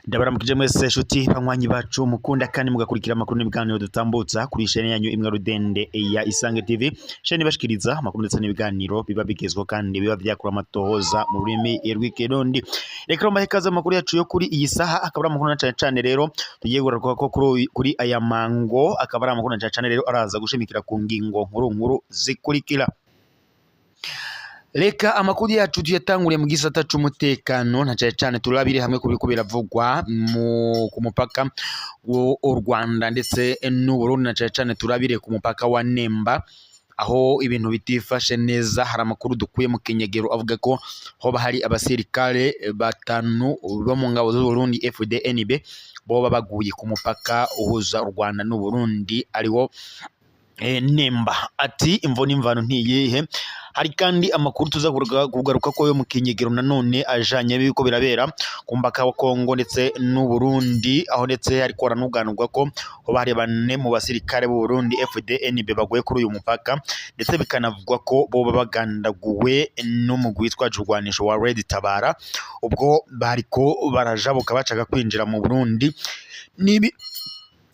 Ndabaramukije mwese shuti banywanyi bacu mukunda kandi mugakurikira amakuru n'ibiganiro dutambutsa kuri chaîne yanyu imwe rudende ya Isange TV, chaîne bashikiriza amakuru ndetse n'ibiganiro biba bigezweho kandi biba vyakura amatohoza mu rurimi rw'ikirundi. Reka mbahekaza amakuru yacu yo kuri iyi saha, akabara amakuru na cane rero tugiye gukorera ko kuri aya mango, akabara amakuru na cane rero araza gushimikira ku ngingo nkuru zikurikira. Reka amakuru yacu tuyatanguriye mu gisata c'umutekano na cane turabire hamwe kubiko biravugwa ku mupaka w'u Rwanda ndetse n'u Burundi, na cane turabire ku mupaka wa Nemba aho ibintu bitifashe neza. Hari amakuru dukuye mu kinyegero avuga ko hoba hari abasirikare batanu bo mu ngabo z'u Burundi FDNB boba baguye ku mupaka uhuza u Rwanda n'u Burundi ariwo Nemba. Ati imvo n'imvano ntiyihe. Hari kandi amakuru tuza kugaruka ko yo mu kinyegero nanone ajanye biko birabera ku mbaka wa Kongo ndetse n'u Burundi, aho ndetse hari koranuganurwa ko hoba hari bane mu basirikare b'u Burundi FDNB baguye kuri uyu mupaka, ndetse bikanavugwa ko boba bagandaguwe n'umugwi witwaje urwanisho wa Red Tabara ubwo bariko barajabuka bacaga kwinjira mu Burundi.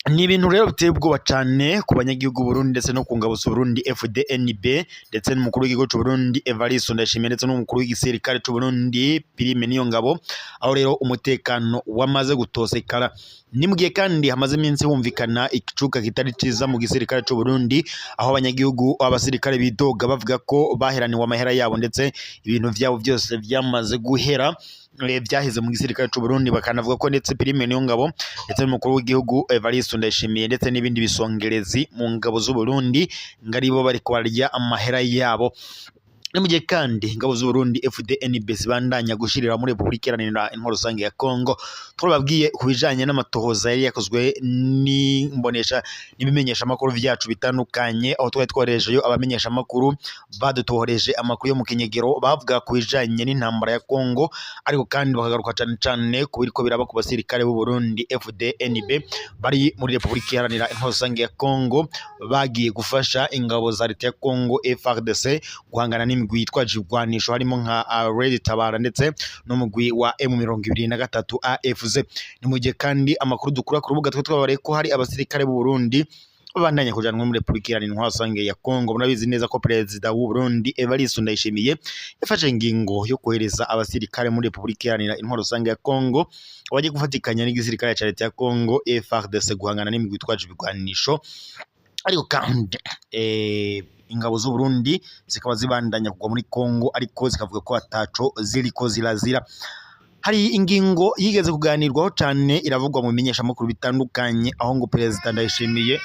Ni ibintu rero biteye ubwoba cyane ku banyagihugu Burundi ndetse no ku ngabo z'u Burundi FDNB ndetse n'umukuru w'igihugu cy'u Burundi Evariste Ndayishimiye ndetse n'umukuru w'igisirikare cy'u Burundi Prime Niyongabo, aho rero umutekano wamaze gutosekara. Ni mu gihe kandi hamaze iminsi humvikana ikicuka kitari ciza mu gisirikare cy'u Burundi, aho abanyagihugu abasirikare bidoga bavuga ko baheraniwe amahera yabo ndetse ibintu vyabo byose byamaze guhera byaheze mu gisirikare cy'u Burundi. Bakanavuga ko ndetse Prime Niyongabo ndetse n'umukuru w'igihugu Evariste Ndayishimiye ndetse n'ibindi bisongerezi mu ngabo z'u Burundi ngaribo bariko barya amahera yabo. Ni mu gihe kandi ingabo z'u Burundi FDNB zibandanya gushirira muri Republika Iharanira Intwaro Rusange ya Kongo. Turababwiye kubijanye n'amatohoza yari yakozwe n'ibimenyesha amakuru vyacu bitandukanye, aho twari twoherejeyo abamenyesha amakuru badutohoreje amakuru yo mu kinyegero bavuga kubijanye n'intambara ya Kongo, ariko kandi bakagaruka cane ku biriko biraba ku basirikare b'u Burundi FDNB bari muri Republika Iharanira Intwaro Rusange ya Kongo bagiye gufasha ingabo za leta ya Kongo FARDC guhangana n'imigwi yitwaje urwanisho harimo nka Red Tabara ndetse n'umugwi wa M23 AFZ. Ni mu gihe kandi amakuru dukura ku rubuga twabare ko hari abasirikare b'u Burundi babandanya kujanwa muri Republika Iharanira Intwaro Rusange ya Kongo. Murabizi neza ko perezida w'u Burundi Evariste Ndayishimiye yafashe ingingo yo kohereza abasirikare muri Republika Iharanira Intwaro Rusange ya Kongo bagiye gufatikanya n'igisirikare cya leta ya Kongo FARDC guhangana n'imigwi yitwaje ibigwanisho, ariko kandi ingabo z'u Burundi zikaba zibandanya kugwa muri Kongo, ariko zikavuga ko ataco ziriko zirazira. Hari ingingo yigeze kuganirwaho cyane iravugwa mu bimenyesha amakuru bitandukanye, aho ngo perezida Ndayishimiye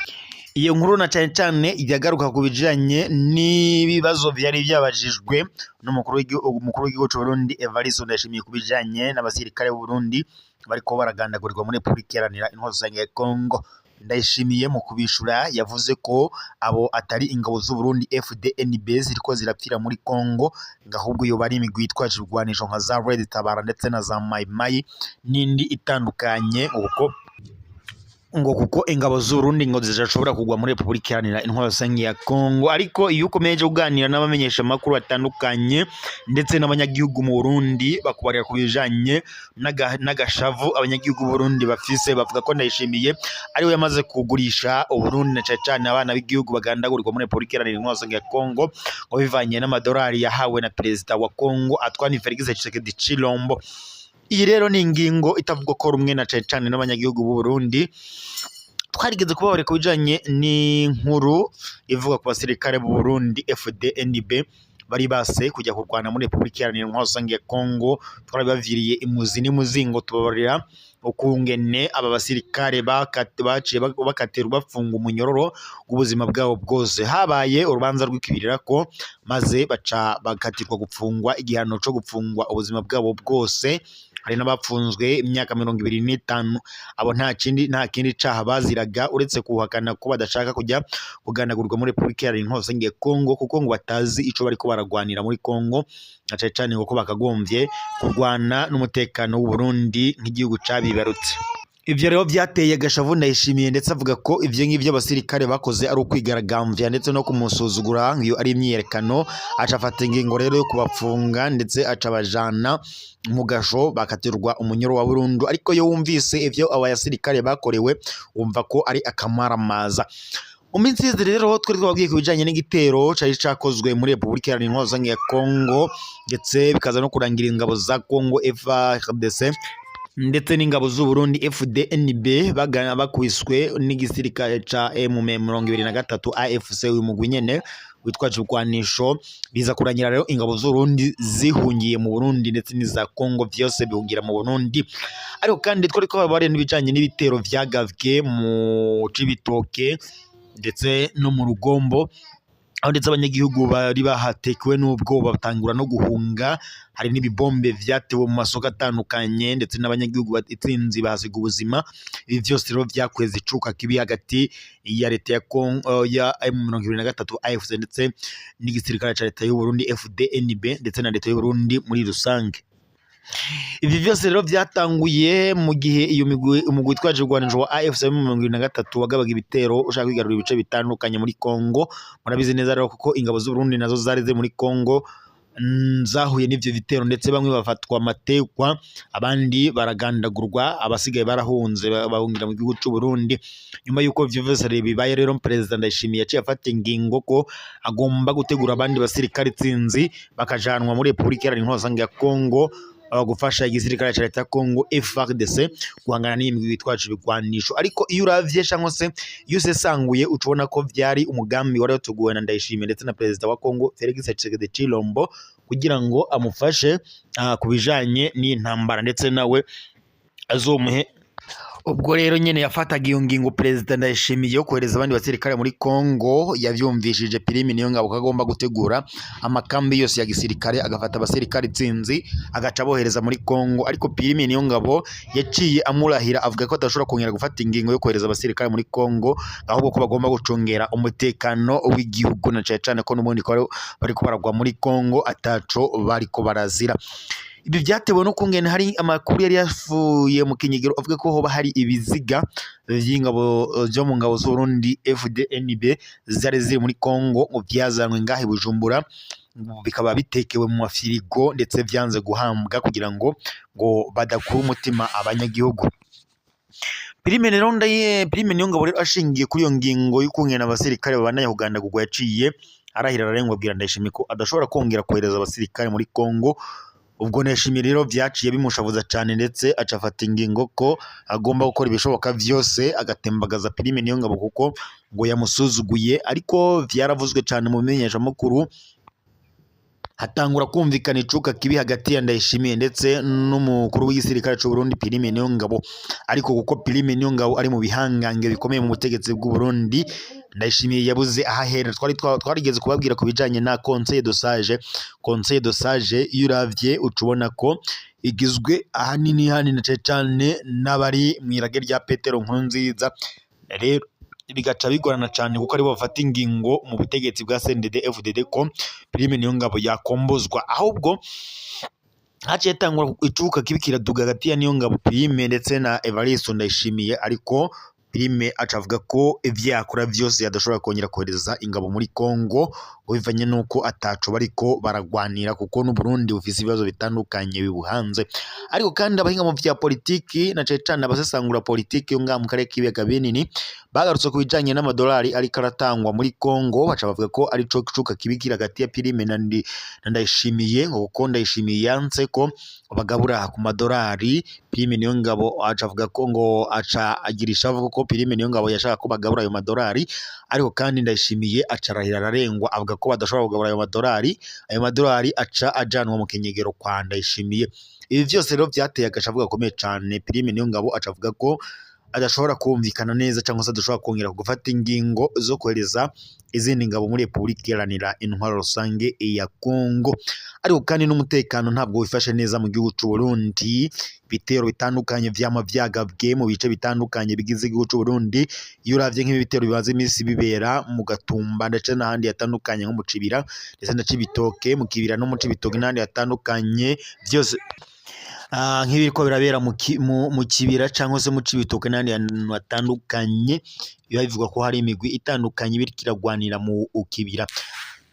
iyo nkuru na cyane yagaruka ku bijanye n'ibibazo byari byabajijwe n'umukuru w'igihugu cy'u Burundi Evariste Ndayishimiye ku bijanye n'abasirikare b'u Burundi bariko baragandagurirwa muri Republika Iharanira Intwaro Rusange ya Kongo. Ndayishimiye mu kubishura yavuze ko abo atari ingabo z'u Burundi FDNB ziriko zirapfira muri Kongo, ngahubwo yo bari imigwi yitwaje urwanisho nka za Red Tabara ndetse na za Mai Mai n'indi itandukanye, kuko ingabo z'u Burundi ngo zishobora kugwa muri Republika Iharanira Intwaro Rusange ya Kongo. Ariko iyo ukomeje kuganira n'abamenyesha amakuru batandukanye ndetse n'abanyagihugu mu Burundi bakubarira ku bijanye n'agashavu abanyagihugu b'u Burundi bafise, bavuga ko Ndayishimiye ari we yamaze kugurisha u Burundi na cyane abana b'igihugu bagandagurirwa muri Republika Iharanira Intwaro Rusange ya Kongo ngo bivanye n'amadolari yahawe na perezida wa Kongo Antoine Felix Tshisekedi Tshilombo. Iyi rero ni ingingo itavugwa ko rumwe na cyane n'abanyagihugu b'u Burundi. Twarigeze kubabare ku bijanye n'inkuru ivuga ku basirikare b'u Burundi FDNB bari base kujya kurwana muri Republika Iharanira Intwaro Rusange ya Kongo. Twarabaviriye imuzi n'imuzingo tubabarira ukungene aba basirikare baciye bakaterwa bafunga umunyororo w'ubuzima bwabo bwose. Habaye urubanza rw'ikibirira ko maze baca bakatirwa gupfungwa igihano cyo gupfungwa ubuzima bwabo bwose. Hari n'abapfunzwe imyaka 25. Abo nta kindi caha baziraga uretse kuhakana ko badashaka kujya kuganagurwa muri Republika Iharanira Intwaro Rusange ya Kongo, kuko ngo batazi ico bariko baragwanira muri Kongo, na cyane ngo bakagombye kurwana n'umutekano w'u Burundi nk'igihugu cabibarutse. Ivyo rero vyateye Gashavu Ndayishimiye ndetse avuga ko ivyo ngivyo abasirikare bakoze ari ukwigaragambya ndetse no kumusuzugura iyo ari imyiyerekano, aca afata ingingo rero yo kubapfunga ndetse aca bajana mu gasho bakatirwa umunyoro wa burundu. Ariko yo wumvise ivyo abasirikare bakorewe wumva ko ari akamaramaza. Mu minsi yeze rero twari twabwiye ku bijanye n'igitero cari cakozwe muri Republika Iharanira Demokarasi ya Kongo ndetse bikaza no kurangira ingabo za Kongo FARDC ndetse n'ingabo z'u Burundi FDNB bakwiswe n'igisirikare ca M23 AFC uyu mugwi nyene witwaje urwanisho, biza kurangira rero ingabo z'u Burundi zihungiye mu Burundi ndetse n'iza Kongo vyose bihungira mu Burundi. Ariko kandi twari twabare n'ibijanye n'ibitero vyagavye mu Cibitoke ndetse no mu Rugombo, aho ndetse abanyagihugu bari bahatekewe n'ubwoba batangura no guhunga. Hari n'ibibombe vyatewe mu masoko atandukanye ndetse n'abanyagihugu batsinzi bahasiga ubuzima. Ibi vyose rero vyakweza icuka kibi hagati ya leta ya Kongo ya M23 AFC ndetse n'igisirikare ca leta y'u Burundi FDNB ndetse na leta y'u Burundi muri rusange. Ibi vyose rero vyatanguye mu gihe iyo umugwi twaje urwanisho wa AFC M23 wagabaga ibitero ushaka kwigarurira ibice bitandukanye muri Kongo. Murabizi neza rero kuko ingabo z'u Burundi nazo zarize muri Kongo zahuye n'ivyo bitero ndetse bamwe bafatwa amatekwa, abandi baragandagurwa, abasigaye barahunze bahungira mu gihugu cy'u Burundi. Nyuma yuko ivyo vyose bibaye rero Perezida Ndayishimiye yaciye afata ingingo ko agomba gutegura abandi basirikare tsinzi bakajanwa muri Republika Iharanira Demokarasi ya Kongo gufasha igisirikare ca leta ya Kongo FARDC guhangana n'imigwi yitwaje ibigwanisho. Ariko iyo uravye cyangwa se iyo usesanguye ucubona ko vyari umugambi wari wateguwe na Ndayishimiye ndetse na Perezida wa Kongo Felix Tshisekedi Tshilombo kugira ngo amufashe kubijanye n'intambara ndetse nawe azomuhe. Ubwo rero nyene yafataga iyo ngingo Perezida Ndayishimiye yo kohereza abandi basirikare muri Kongo, yavyumvishije Prime Niyongabo kagomba gutegura amakambi yose ya gisirikare, agafata abasirikare tsinzi agaca bohereza muri Kongo. Ariko Prime Niyongabo yaciye amurahira avuga ko adashobora kongera gufata ingingo yo kohereza abasirikare muri Kongo, ahubwo ko bagomba gucungera umutekano w'igihugu na cyane ko n'ubundi ko bariko baragwa muri Kongo ataco bariko barazira. Ibi vyatewe no kungene hari amakuru yari yafuye mu kinyigiro avuga ko hoba hari ibiziga vy'ingabo zo mu ngabo z'u Burundi FDNB zari ziri muri Kongo mu vyazanwe ngahe Bujumbura, bikaba bitekewe mu mafirigo ndetse vyanze guhambwa kugira ngo badakura umutima abanyagihugu. Prime Niyongabo rero ashingiye kuri iyo ngingo y'ukungena abasirikare babandanya kugandagurwa yaciye arahira ararengwa abwira Ndayishimiye ko adashobora kongera kohereza abasirikare muri Kongo. Ubwo Ndayishimiye rero vyaciye bimushavuza cyane ndetse acafata ingingo ko agomba gukora ibishoboka vyose agatembagaza Prime Niyongabo kuko ngo yamusuzuguye. Ariko vyaravuzwe cyane mu bimenyeshamakuru, hatangura kumvikana icuka kibi hagati ya Ndayishimiye ndetse n'umukuru w'igisirikare cy'u Burundi Prime Niyongabo. Ariko kuko Prime Niyongabo ari mu bihangange bikomeye mu butegetsi bw'u Burundi, Ndayishimiye yabuze ahahera. Twarigeze kubabwira ku bijanye na Conseil de Sage. Conseil de Sage iyo uravye ucubona ko igizwe ahanini cyane n'abari mw'irage rya Petero Nkurunziza. Rero bigaca bigorana cyane kuko aribo bafata ingingo mu butegetsi bwa CNDD FDD ko Prime Niyongabo yakombozwa. Ahubwo haciye tangura icuka kibi kiraduga hagati ya Niyongabo Prime ndetse na Evariste Ndayishimiye. Ariko Prime acavuga ko ivyakora vyose yadashobora kongera kohereza ingabo muri Kongo ngo bivanye nuko ataco bariko baragwanira kuko n'u Burundi bufise ibibazo bitandukanye bibuhanze. Ariko kandi abahinga mu vya politiki na cyane abasesangura politiki yo ngaha mu karere k'ibiyaga binini bagarutse ku bijanye n'amadolari ariko aratangwa muri Kongo, baca bavuga ko ari co cuka kibikira hagati ya Prime na Ndayishimiye ngo kuko Ndayishimiye yanse ko bagabura ku madolari. Prime Niyongabo aca avuga ko ngo aca agirisha avuga ko Prime Niyongabo yashaka ko bagabura ayo madolari. Ariko kandi Ndayishimiye aca arahira ararengwa avuga ko badashobora kugabura ayo madolari aca ajanwa mu kinyegero kwa Ndayishimiye. Ibi vyose rero vyateye agashavuga gakomeye cane. Prime Niyongabo aca avuga ko adashobora kumvikana neza cyangwa se adashobora kongera gufata ingingo zo kohereza izindi ngabo muri Republika Iharanira Intwaro Rusange ya Kongo. Ariko kandi n'umutekano ntabwo wifashe neza mu gihugu cy'u Burundi. Ibitero bitandukanye vyama vyagabwe mu bice bitandukanye bigize igihugu cy'u Burundi. Iyo uravye nk'ibi bitero bibaze imisi bibera mu Gatumba ndetse n'ahandi hatandukanye nko mu Cibira ndetse na Cibitoke, mu Kibira no mu Cibitoke n'ahandi hatandukanye, vyose nk'ibiriko birabera mu kibira cyangwa se mu Cibitoke n'ahandi hantu hatandukanye, biba bivugwa ko hari imigwi itandukanye biriko iragwanira mu kibira.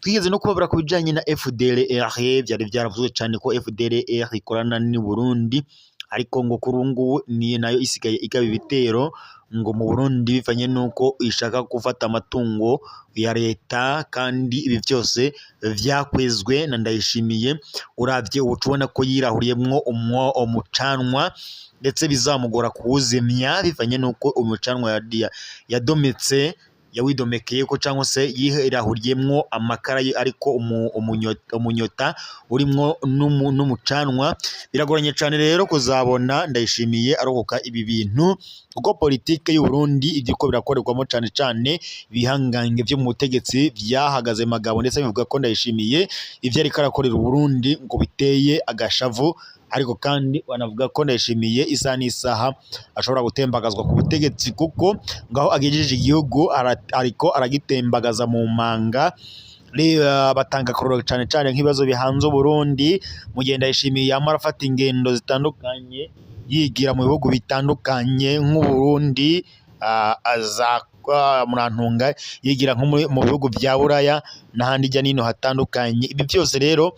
Twigeze no kubabura ku bijanye na FDLR, byari byaravuzwe cyane ko FDLR ikorana n'u Burundi, ariko ngo kuri ubu ngubu ni nayo isigaye igaba ibitero ngo mu Burundi bivanye nuko ishaka gufata amatungo ya leta, kandi ibi byose vyakwezwe na Ndayishimiye. Uravye ubona ko yirahuriyemwo umucanwa, ndetse bizamugora kuwuzimya bivanye nuko umucanwa yadometse yawidomekeye ko cyangwa se yirahuriyemwo amakara ariko umunyota urimwo n'umucanwa. Biragoranye cyane rero kuzabona Ndayishimiye arokoka ibi bintu, kuko politike y'u Burundi ibyuko birakorerwamo cyane cyane bihangange byo mu butegetsi byahagaze magabo, ndetse bivuga ko Ndayishimiye ivyo ariko arakorera u Burundi ngo biteye agashavu, ariko kandi banavuga ko Ndayishimiye isaha n'isaha ashobora gutembagazwa ku butegetsi, kuko ngaho agejeje igihugu ariko aragitembagaza mu manga. Batanga akarorero cyane cyane nk'ibibazo bihanze Burundi, mu gihe Ndayishimiye yamara afata ingendo zitandukanye yigira mu bihugu bitandukanye nk'u Burundi, aza Murantunga yigira nko mu bihugu bya Buraya n'ahandi hirya n'ino hatandukanye. Ibi byose rero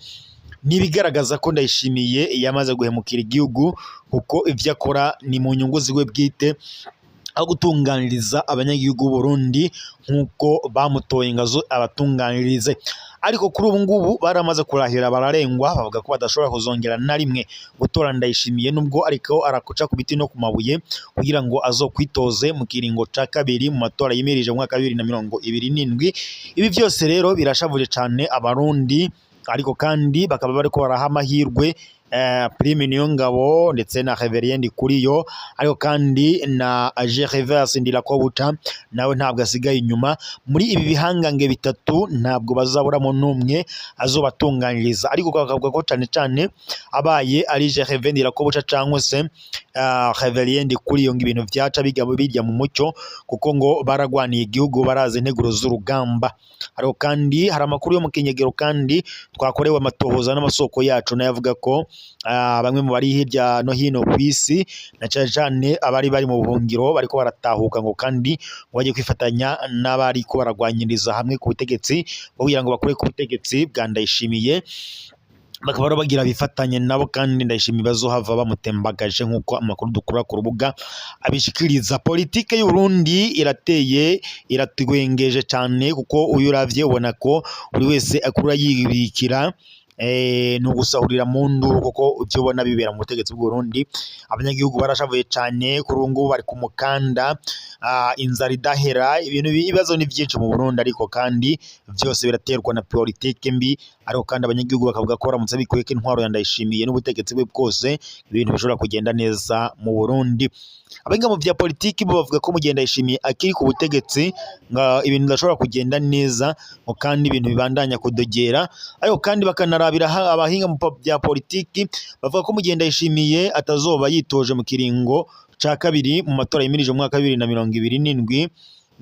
nibigaragaza ko Ndayishimiye yamaze guhemukira igihugu, kuko ivyo akora ni mu nyungu ziwe bwite, aho gutunganiriza abanyagihugu b'u Burundi nk'uko bamutoye ngazo abatunganirize. Ariko kuri ubu ngubu baramaze kurahira bararengwa, bavuga ko badashobora kuzongera na rimwe gutora Ndayishimiye, nubwo ariko arakuca ku biti no ku mabuye kugira ngo azokwitoze mu kiringo ca kabiri mu matora yimirije mu mwaka wa 2027. Ibi byose rero birashavuje cyane Abarundi, ariko kandi bakaba bariko baraha amahirwe Prime Niyongabo ndetse na Reverien Ndikuriyo, ariko kandi na Gervais Ndirakobuca nawe ntabwo asigaye inyuma. Muri ibi bihangange bitatu ntabwo bazaburamo n'umwe azobatunganiriza, ariko bakavuga ko cyane cyane abaye ari Gervais Ndirakobuca cyangwa se Reverien Ndikuriyo ngo ibintu byaca bijya mu mucyo, kuko ngo baragwaniye igihugu, barazi integuro z'urugamba. Ariko kandi hari amakuru yo mu kinyegero kandi twakorewe amatohoza n'amasoko yacu, nayavuga ko bamwe mu bari hirya no hino ku isi, na cyane abari bari mu buhungiro bariko baratahuka ngo kandi bagiye kwifatanya n'abari ko baragwanyiriza hamwe ku butegetsi kugira ngo bakore ku butegetsi bwa Ndayishimiye, bakaba bagira bifatanye nabo, kandi Ndayishimiye bazohava bamutembagaje nk'uko amakuru dukura ku rubuga abishikiriza. Politike y'u Burundi iratwengeje cyane, kuko uyu uravye ubona ko buri wese akura yibikira no gusahurira mu nduru, kuko ibyo ubona bibera mu butegetsi bw'u Burundi. Abanyagihugu barashavuye cyane kuri ubu ngubu, bari ku mukanda, inzara idahera, ibibazo ni byinshi mu Burundi, ariko kandi byose biraterwa na politike mbi. Ariko kandi abanyagihugu bakavuga ko baramutse bikuye ko intwaro ya Ndayishimiye n'ubutegetsi bwe bwose, ibintu bishobora kugenda neza mu Burundi. Abenga mu bya politiki bo bavuga ko mu gihe Ndayishimiye akiri ku butegetsi ibintu bidashobora kugenda neza, kandi ibintu bibandanya kudogera. Ariko kandi bakanarabira abahinga mu bya politiki bavuga ko mu gihe Ndayishimiye atazoba yitoje mu kiringo ca kabiri mu matora yimirije mu mwaka wa 2027,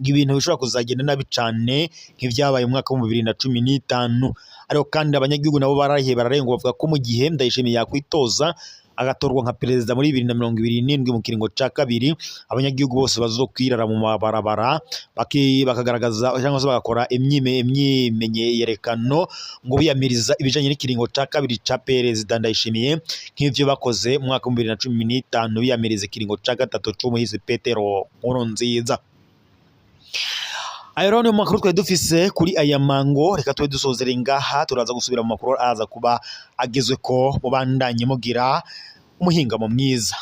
ibintu bishobora kuzagenda nabi cyane nk'ivyabaye mu mwaka wa 2015. Ariko kandi abanyagihugu nabo bararenga bavuga ko mu gihe Ndayishimiye yakwitoza agatorwa nka perezida muri 2027 mu kiringo ca kabiri, abanyagihugu bose bazokwirara mu mabarabara bakagaragaza cyangwa se bagakora imyimenyerekano ngo biyamiriza ibijanye n'ikiringo ca kabiri ca perezida Ndayishimiye, nk'ivyo bakoze mu mwaka wa 2015 biyamiriza ikiringo ca gatatu c'umuhizi Petero Nkurunziza. Ayo rero makuru twari dufise kuri aya mango, reka twe dusozere ngaha, turaza gusubira mu makuru aza kuba agezwe ko mubandanye mugira umuhingamo mwiza.